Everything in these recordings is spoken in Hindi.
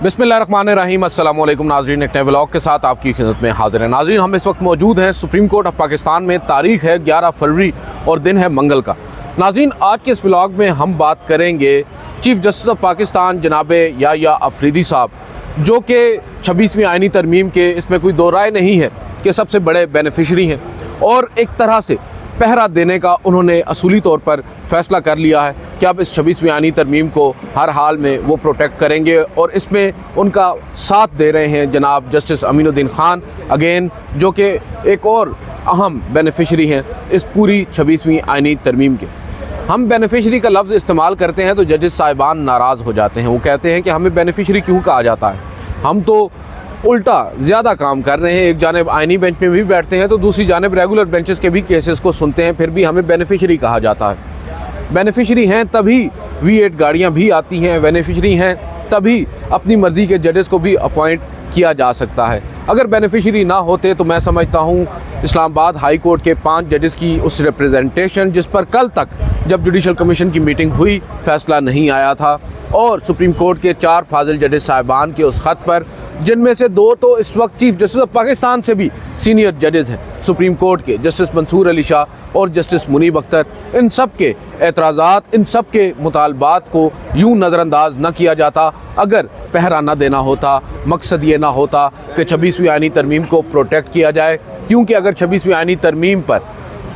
बिस्मिल्लाहिर्रहमानिर्रहीम। अस्सलाम वालेकुम नाज़रीन, एक नए व्लॉग के साथ आपकी खिदमत में हाजिर है। नाज़रीन, हम इस वक्त मौजूद हैं सुप्रीम कोर्ट ऑफ पाकिस्तान में। तारीख़ है 11 फरवरी और दिन है मंगल का। नाज़रीन, आज के इस व्लॉग में हम बात करेंगे चीफ जस्टिस ऑफ पाकिस्तान जनाब याह्या अफरीदी साहब, जो कि 26वीं आइनी तरमीम के, इसमें कोई दो राय नहीं है कि सबसे बड़े बेनिफिशरी हैं और एक तरह से पहरा देने का उन्होंने असूली तौर पर फ़ैसला कर लिया है कि अब इस 26वीं आइनी तरमीम को हर हाल में वो प्रोटेक्ट करेंगे और इसमें उनका साथ दे रहे हैं जनाब जस्टिस अमीनुद्दीन ख़ान अगेन, जो कि एक और अहम बेनिफिशरी हैं इस पूरी 26वीं आइनी तरमीम के। हम बेनिफिशरी का लफ्ज़ इस्तेमाल करते हैं तो जजेस साहिबान नाराज़ हो जाते हैं। वो कहते हैं कि हमें बेनिफिशरी क्यों कहा जाता है, हम तो उल्टा ज़्यादा काम कर रहे हैं। एक जानिब आइनी बेंच में भी बैठते हैं तो दूसरी जानिब रेगुलर बेंचेस के भी केसेस को सुनते हैं, फिर भी हमें बेनिफिशरी कहा जाता है। बेनिफिशरी हैं तभी V8 गाड़ियाँ भी आती हैं, बेनिफिशरी हैं तभी अपनी मर्ज़ी के जजेस को भी अपॉइंट किया जा सकता है। अगर बेनिफिशरी ना होते तो मैं समझता हूँ इस्लामाबाद हाई कोर्ट के 5 जजेस की उस रिप्रेजेंटेशन, जिस पर कल तक जब जुडिशल कमीशन की मीटिंग हुई फ़ैसला नहीं आया था, और सुप्रीम कोर्ट के 4 फाजिल जजेस साहिबान के उस ख़त पर, जिनमें से 2 तो इस वक्त चीफ जस्टिस ऑफ पाकिस्तान से भी सीनियर जजेस हैं सुप्रीम कोर्ट के, जस्टिस मंसूर अली शाह और जस्टिस मुनीब अख्तर, इन सब के एतराज़ात, इन सब के मुतालबात को यूँ नज़रअंदाज न किया जाता अगर पहरा न देना होता। मकसद ये ना होता कि 26वीं आइनी तरमीम को प्रोटेक्ट किया जाए, क्योंकि अगर 26वीं आइनी तरमीम पर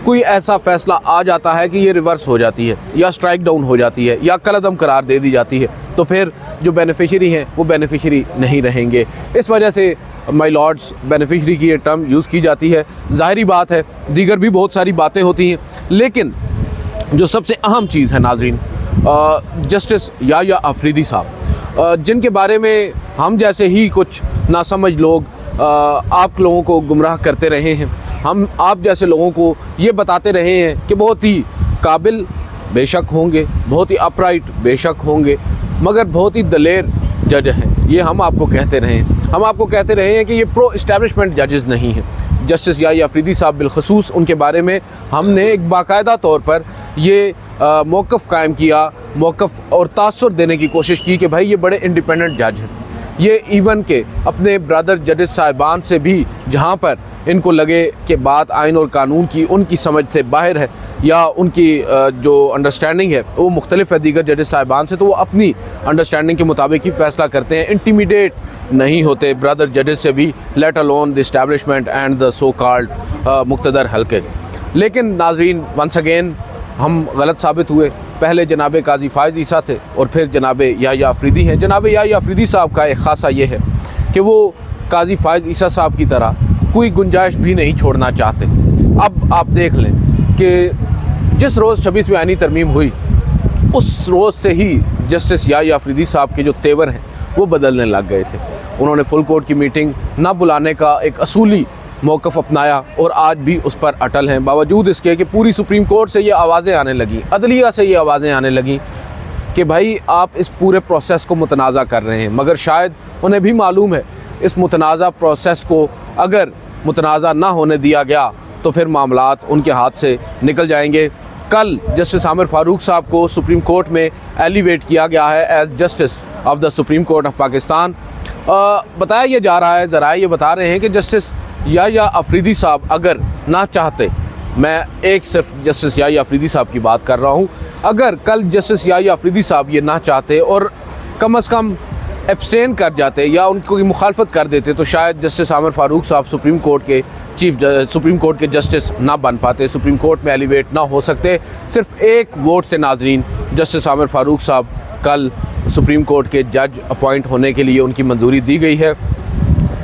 कोई ऐसा फ़ैसला आ जाता है कि ये रिवर्स हो जाती है या स्ट्राइक डाउन हो जाती है या कलअदम करार दे दी जाती है, तो फिर जो बेनिफिशरी हैं वो बेनिफिशरी नहीं रहेंगे। इस वजह से माय लॉर्ड्स बेनिफिशरी की ये टर्म यूज़ की जाती है। ज़ाहिरी बात है दीगर भी बहुत सारी बातें होती हैं, लेकिन जो सबसे अहम चीज़ है नाज़रीन, जस्टिस याह्या अफरीदी साहब, जिनके बारे में हम जैसे ही कुछ नासमझ लोग आप लोगों को गुमराह करते रहे हैं, हम आप जैसे लोगों को ये बताते रहे हैं कि बहुत ही काबिल बेशक होंगे, बहुत ही अपराइट बेशक होंगे, मगर बहुत ही दलेर जज हैं, ये हम आपको कहते रहे हैं। हम आपको कहते रहे हैं कि ये प्रो इस्टेब्लिशमेंट जजेस नहीं हैं। जस्टिस याह्या अफरीदी साहब बिलखसूस, उनके बारे में हमने एक बाकायदा तौर पर ये मौक़िफ़ कायम किया, मौक़िफ़ और तासुर देने की कोशिश की कि भाई ये बड़े इंडिपेंडेंट जज हैं। ये इवन के अपने ब्रदर जजेस साहिबान से भी, जहाँ पर इनको लगे कि बात आइन और कानून की उनकी समझ से बाहर है या उनकी जो अंडरस्टैंडिंग है वो मुख्तलिफ है दीगर जजेस साहिबान से, तो वो अपनी अंडरस्टैंडिंग के मुताबिक ही फ़ैसला करते हैं। इंटीमिडेट नहीं होते ब्रदर जजेस से भी, let alone the establishment and the so called मुक़्तदर हल्के। लेकिन नाज़रीन, वंस अगेन हम गलत साबित हुए। पहले जनाब काजी फ़ाइज़ ईसा थे और फिर जनाब याह्या अफरीदी हैं। जनाब याह्या अफरीदी साहब का एक ख़ासा ये है कि वो काजी फ़ाइज़ ईसा साहब की तरह कोई गुंजाइश भी नहीं छोड़ना चाहते। अब आप देख लें कि जिस रोज़ 26वीं आइनी तरमीम हुई, उस रोज़ से ही जस्टिस याह्या अफरीदी साहब के जो तेवर हैं वो बदलने लग गए थे। उन्होंने फुल कोर्ट की मीटिंग ना बुलाने का एक असूली मौक़िफ़ अपनाया और आज भी उस पर अटल हैं, बावजूद इसके कि पूरी सुप्रीम कोर्ट से ये आवाज़ें आने लगीं, अदलिया से ये आवाज़ें आने लगीं कि भाई आप इस पूरे प्रोसेस को मुतनाज़ा कर रहे हैं। मगर शायद उन्हें भी मालूम है इस मुतनाज़ा प्रोसेस को अगर मुतनाज़ा ना होने दिया गया तो फिर मामलात उनके हाथ से निकल जाएंगे। कल जस्टिस आमिर फ़ारूक साहब को सुप्रीम कोर्ट में एलिवेट किया गया है as justice of the supreme court of Pakistan. बताया ये जा रहा है, ज़राए ये बता रहे हैं कि जस्टिस याह्या अफरीदी साहब अगर ना चाहते, मैं एक सिर्फ जस्टिस याह्या अफरीदी साहब की बात कर रहा हूँ, अगर कल जस्टिस याह्या अफरीदी साहब ये ना चाहते और कम अज़ कम एब्सटेन कर जाते या उनको मुखालफत कर देते, तो शायद जस्टिस आमिर फ़ारूक साहब सुप्रीम कोर्ट के जस्टिस ना बन पाते, सुप्रीम कोर्ट में एलिवेट ना हो सकते। सिर्फ एक वोट से नाज़रीन जस्टिस आमिर फ़ारूक साहब कल सुप्रीम कोर्ट के जज अपॉइंट होने के लिए उनकी मंजूरी दी गई है।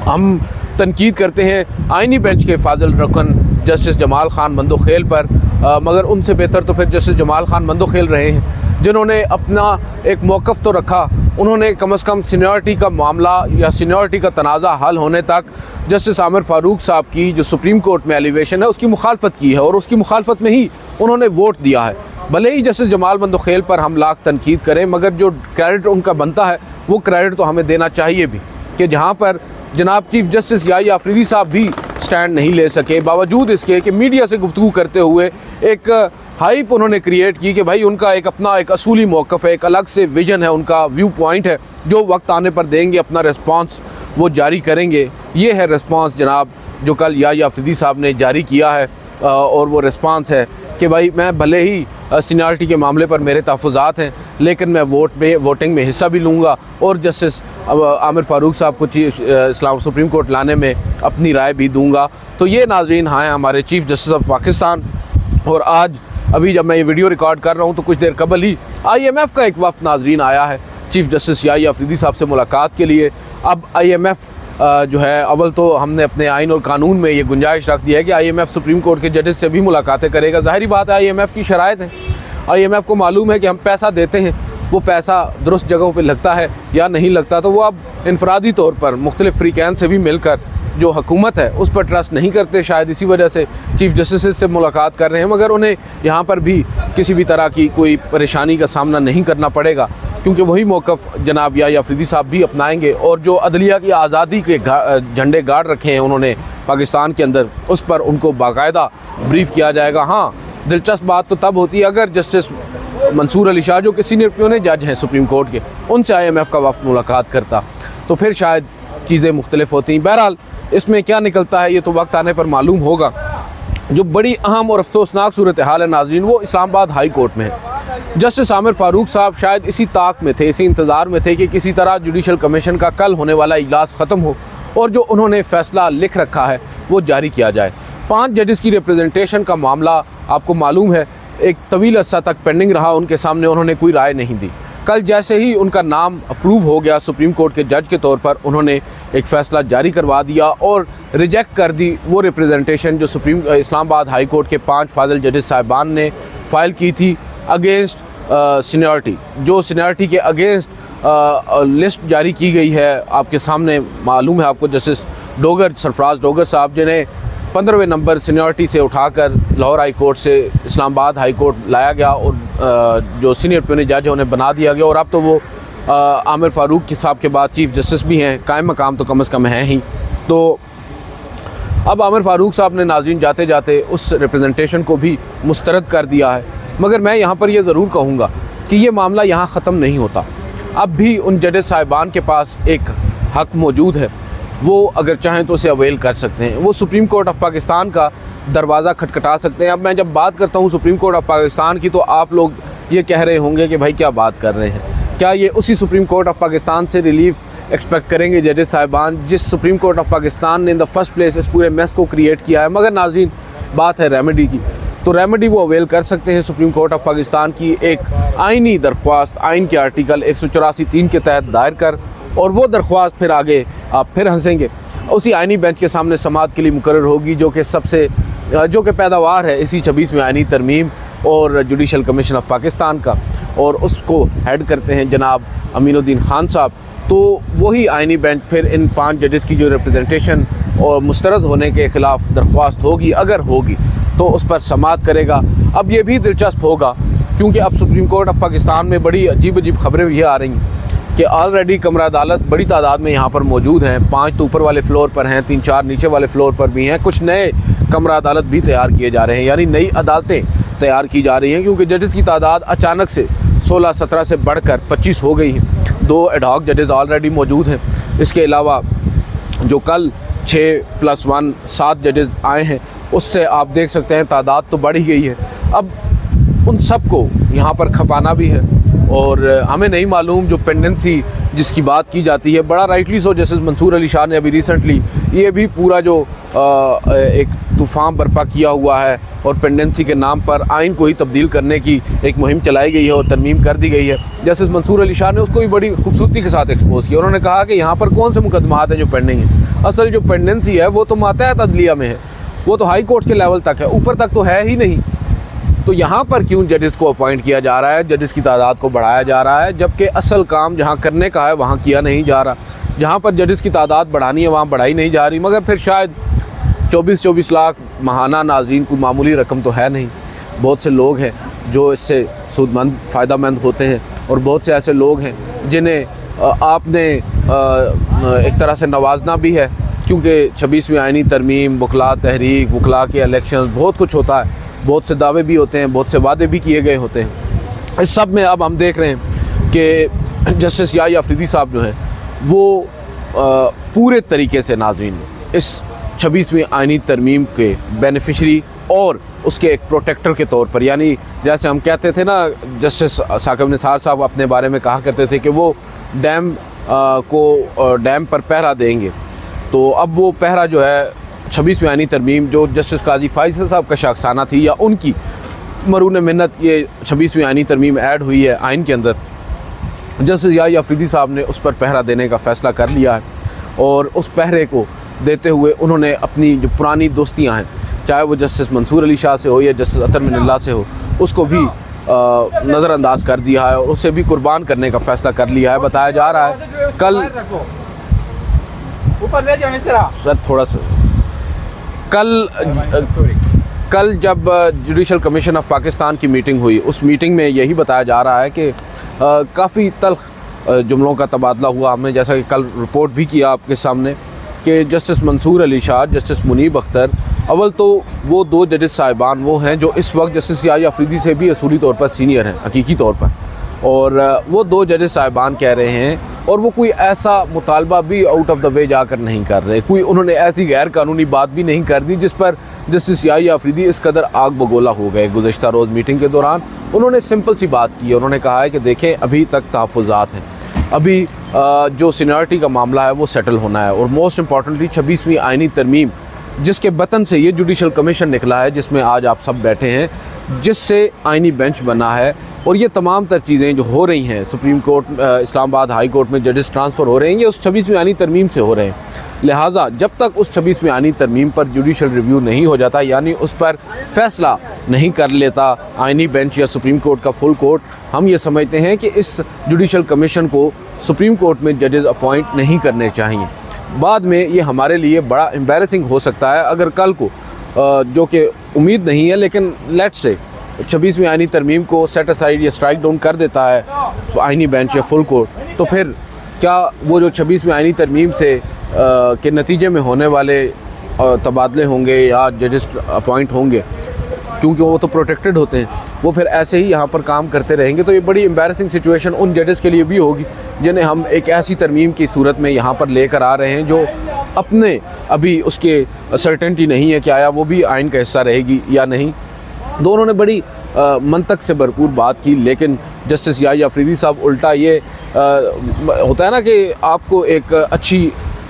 हम तनकीद करते हैं आइनी बेंच के फाजिल रकन जस्टिस जमाल ख़ान मंदोखेल पर, मगर उनसे बेहतर तो फिर जस्टिस जमाल ख़ान मंदोखेल रहे हैं, जिन्होंने अपना एक मौक़िफ़ तो रखा। उन्होंने कम अज़ कम सीनियरिटी का मामला या सीनियरिटी का तनाज़ा हल होने तक जस्टिस आमिर फ़ारूक साहब की जो सुप्रीम कोर्ट में एलिवेशन है उसकी मुखालफत की है और उसकी मुखालफत में ही उन्होंने वोट दिया है। भले ही जस्टिस जमाल मंदोखेल पर हम लाख तनकीद करें, मगर जो क्रेडिट उनका बनता है वो क्रेडिट तो हमें देना चाहिए भी, कि जहाँ पर जनाब चीफ जस्टिस याह्या अफरीदी साहब भी स्टैंड नहीं ले सके, बावजूद इसके कि मीडिया से गुफ्तगू करते हुए एक हाइप उन्होंने क्रिएट की कि भाई उनका एक अपना एक असूली मौक़िफ़ है, एक अलग से विज़न है, उनका व्यू पॉइंट है, जो वक्त आने पर देंगे अपना रिस्पांस वो जारी करेंगे। ये है रिस्पांस जनाब जो कल याह्या अफरीदी साहब ने जारी किया है। और वो रिस्पांस है कि भाई मैं भले ही सीनियरिटी के मामले पर मेरे तहफ़्फ़ुज़ात हैं, लेकिन मैं वोटिंग में हिस्सा भी लूँगा और जस्टिस आमिर फ़ारूक साहब को इस्लाम सुप्रीम कोर्ट लाने में अपनी राय भी दूँगा। तो ये नाज़रीन हैं हमारे चीफ़ जस्टिस ऑफ पाकिस्तान। और आज अभी जब मैं ये वीडियो रिकॉर्ड कर रहा हूँ तो कुछ देर कबल ही IMF का एक वफ़द नाज़रीन आया है चीफ़ जस्टिस याह्या अफरीदी साहब से मुलाकात के लिए। अब IMF जो है, अव्वल तो हमने अपने आइन और कानून में ये गुंजाइश रख दी है कि IMF सुप्रीम कोर्ट के जजेस से भी मुलाकातें करेगा। ज़ाहिरी बात है IMF की शराइत है, IMF को मालूम है कि हम पैसा देते हैं, वो पैसा दुरुस्त जगहों पे लगता है या नहीं लगता, तो वो अब इनफरादी तौर पर मुख्तलिफ फ्रीकैन से भी मिलकर जो हुकूमत है उस पर ट्रस्ट नहीं करते। शायद इसी वजह से चीफ़ जस्टिस से मुलाकात कर रहे हैं, मगर उन्हें यहाँ पर भी किसी भी तरह की कोई परेशानी का सामना नहीं करना पड़ेगा, क्योंकि वही मौक़िफ़ जनाब याह्या अफरीदी साहब भी अपनाएंगे। और जो अदलिया की आज़ादी के झंडे गाड़ रखे हैं उन्होंने पाकिस्तान के अंदर, उस पर उनको बाकायदा ब्रीफ़ किया जाएगा। हाँ, दिलचस्प बात तो तब होती है अगर जस्टिस मंसूर अली शाह जो कि सीनियर प्यूने जज हैं सुप्रीम कोर्ट के, उनसे IMF का वफ़द मुलाकात करता, तो फिर शायद चीज़ें मुख्तलिफ होती। बहरहाल इसमें क्या निकलता है ये तो वक्त आने पर मालूम होगा। जो बड़ी अहम और अफसोसनाक सूरत हाल है नाज़रीन, वो इस्लामाबाद हाई कोर्ट में है। जस्टिस आमिर फ़ारूक साहब शायद इसी ताक में थे, इसी इंतज़ार में थे कि किसी तरह जुडिशल कमीशन का कल होने वाला इजलास ख़त्म हो और जो उन्होंने फ़ैसला लिख रखा है वो जारी किया जाए। 5 जजेस की रिप्रेजेंटेशन का मामला आपको मालूम है एक तवील अर्सा तक पेंडिंग रहा, उनके सामने उन्होंने कोई राय नहीं दी। कल जैसे ही उनका नाम अप्रूव हो गया सुप्रीम कोर्ट के जज के तौर पर, उन्होंने एक फ़ैसला जारी करवा दिया और रिजेक्ट कर दी वो रिप्रेजेंटेशन जो इस्लामाबाद हाई कोर्ट के 5 फाजिल जजेस साहिबान ने फ़ाइल की थी अगेंस्ट सीनियरिटी। जो सीनियरिटी के अगेंस्ट लिस्ट जारी की गई है आपके सामने मालूम है आपको, जस्टिस डोगर सरफराज डोगर साहब जिन्हें 15वें नंबर सीनियरिटी से उठाकर लाहौर हाई कोर्ट से इस्लामाबाद हाई कोर्ट लाया गया और जो सीनियर प्यूने जज है उन्हें बना दिया गया, और अब तो वो आमिर फ़ारूक साहब के बाद चीफ़ जस्टिस भी हैं, कायम मकाम तो कम से कम हैं ही। तो अब आमिर फ़ारूक साहब ने नाज़रीन जाते जाते उस रिप्रेजेंटेशन को भी मुस्तरद कर दिया है। मगर मैं यहाँ पर यह ज़रूर कहूँगा कि ये मामला यहाँ ख़त्म नहीं होता। अब भी उन जजेस साहिबान के पास एक हक़ मौजूद है, वो अगर चाहें तो उसे अवेल कर सकते हैं। वो सुप्रीम कोर्ट ऑफ पाकिस्तान का दरवाज़ा खटखटा सकते हैं। अब मैं जब बात करता हूँ सुप्रीम कोर्ट ऑफ पाकिस्तान की, तो आप लोग ये कह रहे होंगे कि भाई क्या बात कर रहे हैं, क्या ये उसी सुप्रीम कोर्ट ऑफ पाकिस्तान से रिलीफ एक्सपेक्ट करेंगे जजेस साहिबान जिस सुप्रीम कोर्ट ऑफ पाकिस्तान ने इन द फर्स्ट प्लेस इस पूरे मेस को क्रिएट किया है। मगर नाज़रीन बात है रेमेडी की, तो रेमेडी वो अवेल कर सकते हैं सुप्रीम कोर्ट ऑफ पाकिस्तान की एक आइनी दरख्वास्त आइन के आर्टिकल 184(3) के तहत दायर कर, और वो दरख्वास्त फिर आगे आप फिर हंसेंगे उसी आइनी बेंच के सामने समाअत के लिए मुकर्रर होगी, जो कि पैदावार है इसी 26वें आइनी तरमीम और जुडिशल कमीशन ऑफ पाकिस्तान का, और उसको हेड करते हैं जनाब अमीनुद्दीन खान साहब। तो वही आइनी बेंच फिर इन 5 जजेस की जो रिप्रेजेंटेशन और मुस्तरद होने के ख़िलाफ़ दरख्वास्त होगी, अगर होगी तो उस पर समाअत करेगा। अब ये भी दिलचस्प होगा क्योंकि अब सुप्रीम कोर्ट ऑफ पाकिस्तान में बड़ी अजीब अजीब खबरें भी आ रही हैं कि ऑलरेडी कमरा अदालत बड़ी तादाद में यहाँ पर मौजूद हैं। 5 तो ऊपर वाले फ्लोर पर हैं, 3-4 नीचे वाले फ्लोर पर भी हैं। कुछ नए कमरा अदालत भी तैयार किए जा रहे हैं, यानी नई अदालतें तैयार की जा रही हैं, क्योंकि जजेस की तादाद अचानक से 16-17 से बढ़कर 25 हो गई है। 2 एडहॉक जजेस ऑलरेडी मौजूद हैं। इसके अलावा जो कल 6+1 7 जजेस आए हैं, उससे आप देख सकते हैं तादाद तो बढ़ ही गई है। अब उन सब को यहाँ पर खपाना भी है, और हमें नहीं मालूम जो पेंडेंसी जिसकी बात की जाती है, बड़ा rightly so justice Mansoor Ali Shah ने अभी रिसेंटली ये भी पूरा जो एक तूफ़ान बर्पा किया हुआ है और पेंडेंसी के नाम पर आइन को ही तब्दील करने की एक मुहिम चलाई गई है और तरमीम कर दी गई है। जस्टिस मंसूर अली शाह ने उसको भी बड़ी खूबसूरती के साथ एक्सपोज किया। उन्होंने कहा कि यहाँ पर कौन से मुकदमात हैं जो पेंडिंग हैं, असल जो पेंडेंसी है वो तो मातहत अदलिया में है, वो तो हाई कोर्ट के लेवल तक है, ऊपर तक तो है ही नहीं। तो यहाँ पर क्यों जजेस को अपॉइंट किया जा रहा है, जजेस की तादाद को बढ़ाया जा रहा है, जबकि असल काम जहाँ करने का है वहाँ किया नहीं जा रहा। जहाँ पर जजेस की तादाद बढ़ानी है वहाँ बढ़ाई नहीं जा रही। मगर फिर शायद 24-24 लाख माहाना नाज़रीन कोई मामूली रकम तो है नहीं। बहुत से लोग हैं जो इससे सूदमंद फ़ायदामंद होते हैं, और बहुत से ऐसे लोग हैं जिन्हें आपने एक तरह से नवाजना भी है, क्योंकि 26वीं आइनी तरमीम, वकला तहरीक, वकला के इलेक्शंस, बहुत कुछ होता है। बहुत से दावे भी होते हैं, बहुत से वादे भी किए गए होते हैं। इस सब में अब हम देख रहे हैं कि जस्टिस याह्या अफरीदी साहब जो हैं वो पूरे तरीके से नाज़रीन इस 26वीं आइनी तरमीम के बेनिफिशरी और उसके एक प्रोटेक्टर के तौर पर, यानी जैसे हम कहते थे ना, जस्टिस साकिब निसार साहब अपने बारे में कहा करते थे कि वो डैम डैम पर पहरा देंगे, तो अब वो पहरा जो है 26वीं आइनी तरमीम जो जस्टिस काजी फैसल साहब का शाखसाना थी या उनकी मरून मिन्नत ये 26वीं आइनी तरमीम ऐड हुई है आइन के अंदर, जस्टिस याह्या अफरीदी साहब ने उस पर पहरा देने का फ़ैसला कर लिया है। और उस पहरे को देते हुए उन्होंने अपनी जो पुरानी दोस्तियां हैं, चाहे वो जस्टिस मंसूर अली शाह से हो या जस्टिस अतर मिनल्ला से हो, उसको भी नज़रअंदाज कर दिया है और उसे भी कुर्बान करने का फ़ैसला कर लिया है। बताया जा रहा है सर थोड़ा सा कल जब जुडिशल कमीशन ऑफ पाकिस्तान की मीटिंग हुई, उस मीटिंग में यही बताया जा रहा है कि काफ़ी तल्ख जुमलों का तबादला हुआ। हमने जैसा कि कल रिपोर्ट भी किया आपके सामने कि जस्टिस मंसूर अली शाह, जस्टिस मुनीब अख्तर, अव्वल तो वो दो जजेस साहिबान वो हैं जो इस वक्त जस्टिस याह्या अफरीदी से भी असूली तौर पर सीनियर हैं हकीकी तौर पर, और वो दो जजेस साहिबान कह रहे हैं और वो कोई ऐसा मुतालबा भी आउट ऑफ द वे जाकर नहीं कर रहे, कोई उन्होंने ऐसी गैर कानूनी बात भी नहीं कर दी जिस पर जस्टिस याह्या अफरीदी इस कदर आग बगोला हो गए। गुज़श्ता रोज़ मीटिंग के दौरान उन्होंने सिंपल सी बात की है, उन्होंने कहा है कि देखें अभी तक तहफ़्फ़ुज़ात हैं, अभी जो सीनियरिटी का मामला है वो सेटल होना है, और मोस्ट इम्पॉर्टेंटली 26वीं आइनी तरमीम जिसके बतन से ये जुडिशल कमीशन निकला है जिसमें आज आप सब बैठे हैं, जिससे आइनी बेंच बना है, और ये तमाम तर चीज़ें जो हो रही हैं supreme court, Islamabad high court में जजेस ट्रांसफ़र हो रहे हैं, ये उस 26वीं आइनी तरमीम से हो रहे हैं। लिहाजा जब तक उस 26वीं आइनी तरमीम पर जुडिशल रिव्यू नहीं हो जाता, यानी उस पर फैसला नहीं कर लेता आइनी बेंच या सुप्रीम कोर्ट का फुल कोर्ट, हम ये समझते हैं कि इस जुडिशल कमीशन को सुप्रीम कोर्ट में जजेस अपॉइंट नहीं करने चाहिए। बाद में ये हमारे लिए बड़ा एम्बैरेसिंग हो सकता है अगर कल को जो कि उम्मीद नहीं है, लेकिन लेट्स से 26वीं आइनी तरमीम को सेट असाइड या स्ट्राइक डाउन कर देता है तो आइनी बेंच या फुल कोर्ट, तो फिर क्या वो जो 26वीं आइनी तरमीम से के नतीजे में होने वाले तबादले होंगे या जजेस अपॉइंट होंगे, क्योंकि वो तो प्रोटेक्टेड होते हैं, वो फिर ऐसे ही यहाँ पर काम करते रहेंगे, तो ये बड़ी एम्बैरेसिंग सिचुएशन उन जजेस के लिए भी होगी जिन्हें हम एक ऐसी तरमीम की सूरत में यहाँ पर लेकर आ रहे हैं जो अपने अभी उसके सर्टेनिटी नहीं है कि आया वो भी आइन का हिस्सा रहेगी या नहीं। दोनों ने बड़ी मंतक से भरपूर बात की, लेकिन जस्टिस याह्या अफरीदी साहब उल्टा ये होता है ना कि आपको एक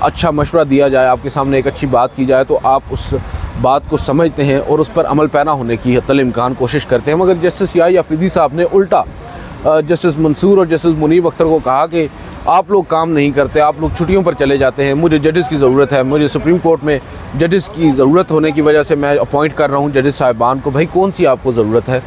अच्छा मशवरा दिया जाए, आपके सामने एक अच्छी बात की जाए तो आप उस बात को समझते हैं और उस पर अमल पैरा होने की हत्तल इम्कान कोशिश करते हैं। मगर जस्टिस याह्या अफरीदी साहब ने उल्टा जस्टिस मंसूर और जस्टिस मुनीब अख्तर को कहा कि आप लोग काम नहीं करते, आप लोग छुट्टियों पर चले जाते हैं, मुझे जजेस की ज़रूरत है, मुझे सुप्रीम कोर्ट में जजेस की ज़रूरत होने की वजह से मैं अपॉइंट कर रहा हूँ जजेस साहिबान को। भाई कौन सी आपको ज़रूरत है?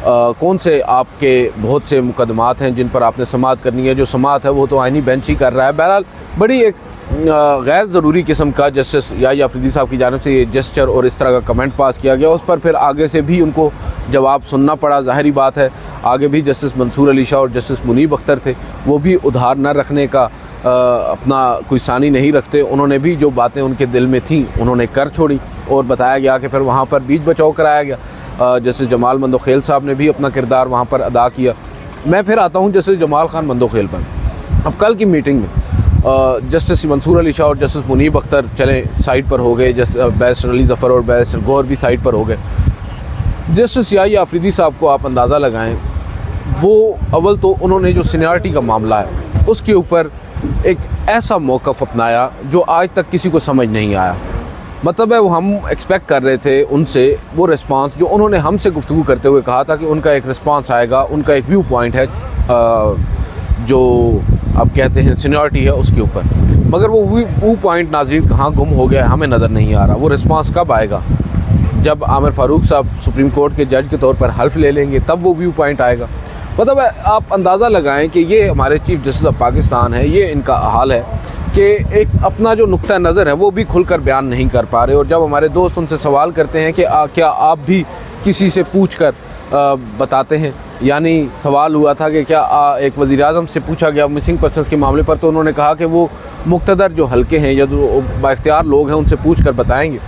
कौन से आपके बहुत से मुकदमात हैं जिन पर आपने समाअत करनी है? जो समाअत है वो तो आइनी बेंच ही कर रहा है। बहरहाल बड़ी एक गैर ज़रूरी किस्म का जस्टिस याह्या अफरीदी साहब की जानिब से ये जेस्चर और इस तरह का कमेंट पास किया गया, उस पर फिर आगे से भी उनको जवाब सुनना पड़ा। ज़ाहिरी बात है आगे भी जस्टिस मंसूर अली शाह और जस्टिस मुनीब अख्तर थे, वो भी उधार न रखने का अपना कोई सानी नहीं रखते। उन्होंने भी जो बातें उनके दिल में थीं उन्होंने कर छोड़ी और बताया गया कि फिर वहाँ पर बीच बचाव कराया गया। जस्टिस जमाल मंदोखेल साहब ने भी अपना किरदार वहाँ पर अदा किया। मैं फिर आता हूँ जस्टिस जमाल खान मंदोखेल पर। अब कल की मीटिंग में जस्टिस मंसूर अली शाह और जस्टिस मुनीब अख्तर चले साइड पर हो गए, बैरिस्टर अली ज़फ़र और बैरिस्टर गौहर भी साइड पर हो गए। जस्टिस याह्या अफरीदी साहब को आप अंदाज़ा लगाएं, वो अव्वल तो उन्होंने जो सीनियरिटी का मामला है उसके ऊपर एक ऐसा मौक़िफ़ अपनाया जो आज तक किसी को समझ नहीं आया। मतलब है वो हम एक्सपेक्ट कर रहे थे उनसे वो रिस्पांस जो उन्होंने हमसे गुफ्तगू करते हुए कहा था कि उनका एक रिस्पांस आएगा, उनका एक व्यू पॉइंट है जो आप कहते हैं सीनियरिटी है उसके ऊपर। मगर वो व्यू पॉइंट नाज़रीन कहाँ गुम हो गया हमें नज़र नहीं आ रहा। वो रिस्पांस कब आएगा? जब आमिर फ़ारूक साहब सुप्रीम कोर्ट के जज के तौर पर हल्फ ले लेंगे तब वो व्यू पॉइंट आएगा। मतलब आप अंदाज़ा लगाएं कि ये हमारे चीफ जस्टिस ऑफ पाकिस्तान है, ये इनका हाल है कि एक अपना जो नुक्ता नज़र है वो भी खुलकर बयान नहीं कर पा रहे। और जब हमारे दोस्त उनसे सवाल करते हैं कि क्या आप भी किसी से पूछ कर बताते हैं, यानी सवाल हुआ था कि क्या एक वज़ीर-ए-आज़म से पूछा गया मिसिंग पर्सनस के मामले पर, तो उन्होंने कहा कि वो मुक़्तदर जो हल्के हैं या जो बाइख्तियार लोग हैं उनसे पूछ कर बताएँगे।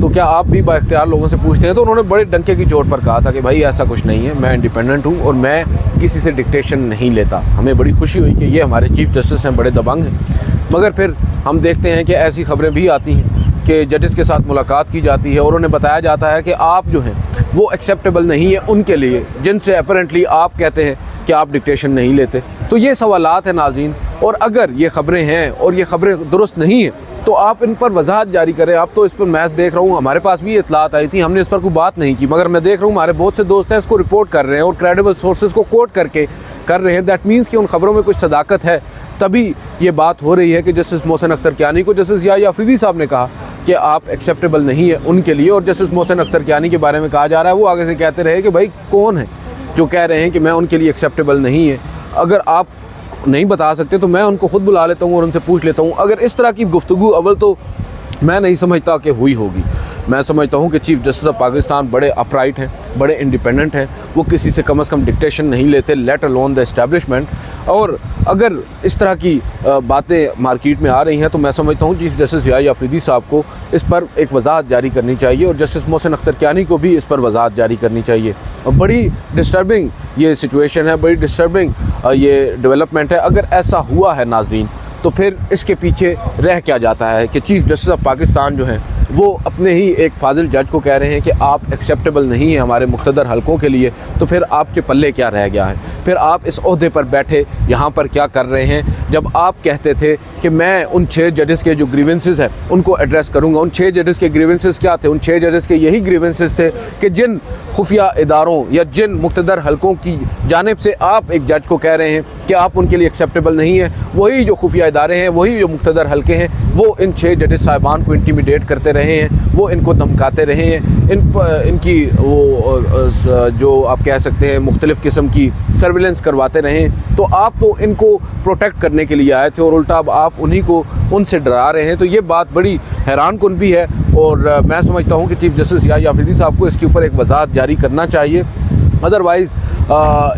तो क्या आप भी बाइख्तियार लोगों से पूछते हैं? तो उन्होंने बड़े डंके की चोट पर कहा था कि भाई ऐसा कुछ नहीं है, मैं इंडिपेंडेंट हूँ और मैं किसी से डिक्टेशन नहीं लेता। हमें बड़ी खुशी हुई कि ये हमारे चीफ जस्टिस हैं, बड़े दबंग हैं। मगर फिर हम देखते हैं कि ऐसी खबरें भी आती हैं कि जजेस के साथ मुलाकात की जाती है और उन्हें बताया जाता है कि आप जो हैं वो एक्सेप्टेबल नहीं है उनके लिए, जिनसे अपेरेंटली आप कहते हैं कि आप डिक्टेशन नहीं लेते। तो ये सवालात हैं नाज़रीन, और अगर ये ख़बरें हैं और ये ख़बरें दुरुस्त नहीं हैं तो आप इन पर वजाहत जारी करें। आप तो इस पर मैच देख रहा हूँ, हमारे पास भी ये इतलात आई थी, हमने इस पर कोई बात नहीं की, मगर मैं देख रहा हूँ हमारे बहुत से दोस्त हैं इसको रिपोर्ट कर रहे हैं और क्रेडिबल सोर्सेज को कोट करके कर रहे हैं। दैट मीन्स कि उन खबरों में कुछ सदाकत है, तभी ये बात हो रही है कि जस्टिस मोहसिन अख्तर कियानी को जस्टिस याहिया अफरीदी साहब ने कहा कि आप एक्सेप्टेबल नहीं है उनके लिए, और जस्टिस मोहसिन अख्तर कियानी के बारे में कहा जा रहा है वो आगे से कहते रहे कि भाई कौन है जो कह रहे हैं कि मैं उनके लिए एक्सेप्टेबल नहीं है। अगर आप नहीं बता सकते तो मैं उनको खुद बुला लेता हूँ और उनसे पूछ लेता हूँ। अगर इस तरह की गुफ्तगू अव्वल तो मैं नहीं समझता कि हुई होगी। मैं समझता हूँ कि चीफ जस्टिस ऑफ पाकिस्तान बड़े अपराइट हैं, बड़े इंडिपेंडेंट हैं, वो किसी से कम डिक्टेशन नहीं लेते, लेट अलोन द एस्टैब्लिशमेंट। और अगर इस तरह की बातें मार्केट में आ रही हैं तो मैं समझता हूँ चीफ जस्टिस याहिया अफरीदी साहब को इस पर एक वजाहत जारी करनी चाहिए और जस्टिस मोहसिन अख्तर कियानी को भी इस पर वजाहत जारी करनी चाहिए। और बड़ी डिस्टर्बिंग ये सिचुएशन है, बड़ी डिस्टर्बिंग ये डेवलपमेंट है। अगर ऐसा हुआ है नाज़रीन तो फिर इसके पीछे रह क्या जाता है कि चीफ जस्टिस ऑफ पाकिस्तान जो हैं वो अपने ही एक फाजिल जज को कह रहे हैं कि आप एक्सेप्टेबल नहीं हैं हमारे मुख्तदर हलकों के लिए, तो फिर आपके पल्ले क्या रह गया है? फिर आप इस ओहदे पर बैठे यहाँ पर क्या कर रहे हैं जब आप कहते थे कि मैं उन 6 जजेस के जो ग्रीवेंसेस हैं उनको एड्रेस करूँगा। उन 6 जजेस के ग्रीवेंसेस क्या थे? उन 6 जजेस के यही ग्रीवेंसेस थे कि जिन खुफिया इदारों या जिन मुख्तदर हलकों की जानिब से आप एक जज को कह रहे हैं कि आप उनके लिए एक्सेप्टेबल नहीं है, वही जो खुफिया इदारे हैं, वही जो मुख्तदर हलके हैं, वो इन 6 जजेस साहिबान को इंटीमिडेट करते रहे हैं, वो इनको धमकाते रहे हैं, इनकी वो जो आप कह सकते हैं मुख्तलिफ़ किस्म की सर्विलेंस करवाते रहे। तो आप तो इनको प्रोटेक्ट करने के लिए आए थे और उल्टा अब आप उन्हीं को उनसे डरा रहे हैं। तो ये बात बड़ी हैरान कुन भी है और मैं समझता हूँ कि चीफ जस्टिस याहिया अफरीदी साहब को इसके ऊपर एक वजाहत जारी करना चाहिए। अदरवाइज़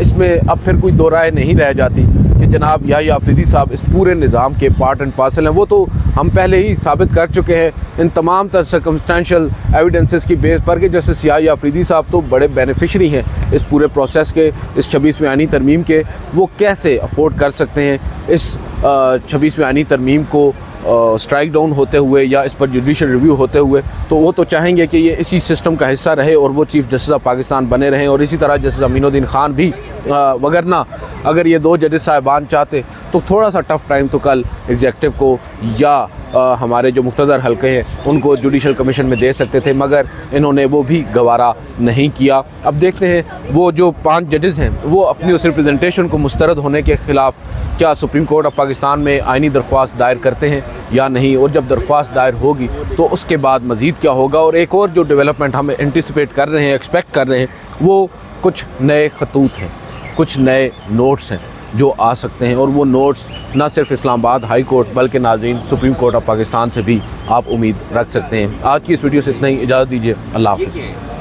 इसमें अब फिर कोई दो राय नहीं रह जाती कि जनाब याहिया अफरीदी साहब इस पूरे निज़ाम के पार्ट एंड पार्सल हैं। वो तो हम पहले ही साबित कर चुके हैं इन तमाम तर सर्कमस्टेंशियल एविडेंसेस की बेस पर कि जस्टिस याहिया अफरीदी साहब तो बड़े बेनिफिशरी हैं इस पूरे प्रोसेस के, इस 26वीं आईनी तरमीम के। वो कैसे अफोर्ड कर सकते हैं इस 26वीं आईनी तरमीम को स्ट्राइक डाउन होते हुए या इस पर जुडिशल रिव्यू होते हुए? तो वो तो चाहेंगे कि ये इसी सिस्टम का हिस्सा रहे और वो चीफ जस्टिस ऑफ पाकिस्तान बने रहें। और इसी तरह जस्टिस अमीनुद्दीन खान भी, वगरना अगर ये 2 जजेस साहिबान चाहते तो थोड़ा सा टफ़ टाइम तो कल एग्जेक्टिव को या हमारे जो मुख्तदर हल्के हैं उनको जुडिशल कमीशन में दे सकते थे, मगर इन्होंने वो भी गवारा नहीं किया। अब देखते हैं वो जो 5 जजेस हैं वो अपनी उस रिप्रेजेंटेशन को मुस्तरद होने के ख़िलाफ़ क्या सुप्रीम कोर्ट ऑफ पाकिस्तान में आइनी दरख्वास्त दायर करते हैं या नहीं, और जब दरख्वास्त दायर होगी तो उसके बाद मज़ीद क्या होगा। और एक और जो डेवलपमेंट हम एंटिसिपेट कर रहे हैं, एक्सपेक्ट कर रहे हैं, वो कुछ नए खतूत हैं, कुछ नए नोट्स हैं जो आ सकते हैं। और वो नोट्स न सिर्फ इस्लामाबाद हाई कोर्ट बल्कि नाज़रीन सुप्रीम कोर्ट ऑफ पाकिस्तान से भी आप उम्मीद रख सकते हैं। आज की इस वीडियो से इतना ही, इजाज़त दीजिए, अल्लाह हाफ़िज़।